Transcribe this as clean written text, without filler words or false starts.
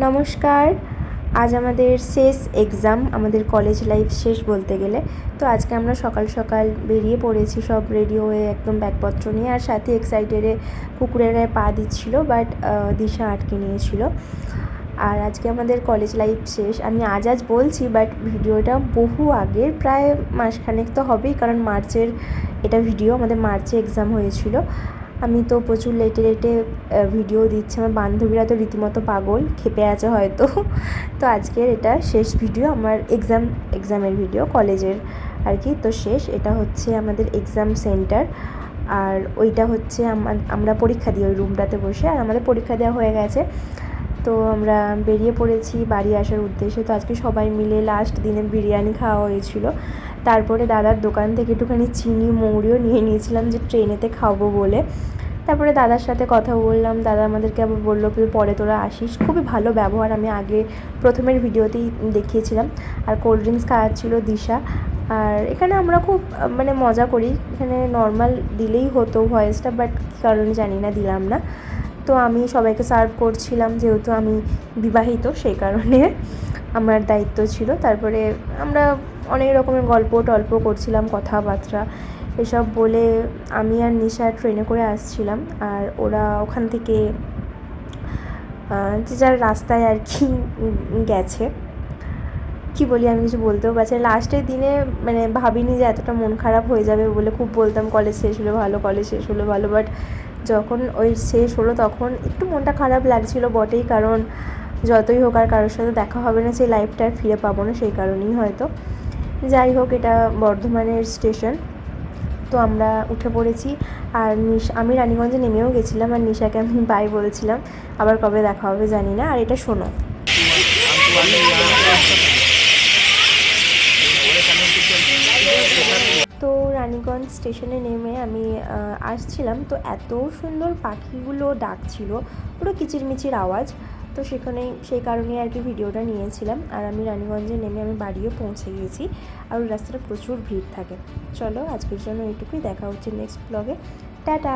নমস্কার। আজ আমাদের শেষ এক্সাম, আমাদের কলেজ লাইফ শেষ বলতে গেলে। তো আজকে আমরা সকাল সকাল বেরিয়ে পড়েছি, সব রেডি হয়ে একদম ব্যাগপত্র নিয়ে। আর সাথে এক্সাইটেডে পুকুরের গায়ে পা দিচ্ছিল, বাট দিশা আটকে নিয়েছিল। আর আজকে আমাদের কলেজ লাইফ শেষ। আমি আজ বলছি, বাট ভিডিওটা বহু আগের, প্রায় মাসখানেক তো হবেই, কারণ মার্চের এটা ভিডিও। আমাদের মার্চে এক্সাম হয়েছিল। আমি তো প্রচুর লেটে ভিডিও দিচ্ছি, আমার বান্ধবীরা তো রীতিমতো পাগল, ক্ষেপে আছে হয়তো। তো আজকের এটা শেষ ভিডিও, আমার এক্সামের ভিডিও কলেজের আর কি। তো শেষ, এটা হচ্ছে আমাদের এক্সাম সেন্টার, আর ওইটা হচ্ছে আমরা পরীক্ষা দিই ওই রুমটাতে বসে। আর আমাদের পরীক্ষা দেওয়া হয়ে গেছে, তো আমরা বেরিয়ে পড়েছি বাড়ি আসার উদ্দেশ্যে। তো আজকে সবাই মিলে লাস্ট দিনে বিরিয়ানি খাওয়া হয়েছিল। তারপরে দাদার দোকান থেকে একটুখানি চিনি মৌরিও নিয়ে নিয়েছিলাম, যে ট্রেনেতে খাবো বলে। তারপরে দাদার সাথে কথা বললাম, দাদা আমাদেরকে আবার বললো পরে তোরা আসিস। খুবই ভালো ব্যবহার, আমি আগে প্রথমের ভিডিওতেই দেখিয়েছিলাম। আর কোল্ড ড্রিঙ্কস খাওয়াচ্ছিল দিশা। আর এখানে আমরা খুব মজা করি, এখানে নর্মাল দিলেই হতো ভয়েসটা, বাট কী কারণে জানি না দিলাম না। তো আমি সবাইকে সার্ভ করছিলাম, যেহেতু আমি বিবাহিত সেই কারণে আমার দায়িত্ব ছিল। তারপরে আমরা অনেক রকমের গল্প টল্প করছিলাম, কথাবার্তা এসব বলে। আমি আর নিশা ট্রেনে করে আসছিলাম, আর ওরা ওখান থেকে যে যার রাস্তায় আর কি গেছে। কি বলি, আমি কিছু বলতেও পারছি। লাস্টের দিনে ভাবিনি যে এতটা মন খারাপ হয়ে যাবে বলে। খুব বলতাম কলেজ শেষ হলে ভালো, কলেজ শেষ হলে ভালো, বাট যখন ওই শেষ হলো তখন একটু মনটা খারাপ লাগছিল বটেই, কারণ যতই হোক আর কারোর সাথে দেখা হবে না, সেই লাইফটা আর ফিরে পাবো না, সেই কারণেই হয়তো। যাই হোক, এটা বর্ধমানের স্টেশন। তো আমরা উঠে পড়েছি, আর আমি রানীগঞ্জে নেমেও গেছিলাম, আর নিশাকে আমি বাই বলছিলাম, আবার কবে দেখা হবে জানি না। আর এটা শোনো, তো রানীগঞ্জ স্টেশনে নেমে আমি আসছিলাম, তো এত সুন্দর পাখিগুলো ডাকছিল, পুরো কিচিরমিচির আওয়াজ। তো সেই কারণে আর কি ভিডিওটা নিয়েছিলাম। আর আমি রানীগঞ্জে নেমে আমি বাড়িও পৌঁছে গিয়েছি, আর ওই রাস্তাটা প্রচুর ভিড় থাকে। চলো আজকের জন্য এইটুকুই, দেখা হচ্ছে নেক্সট ব্লগে। টাটা।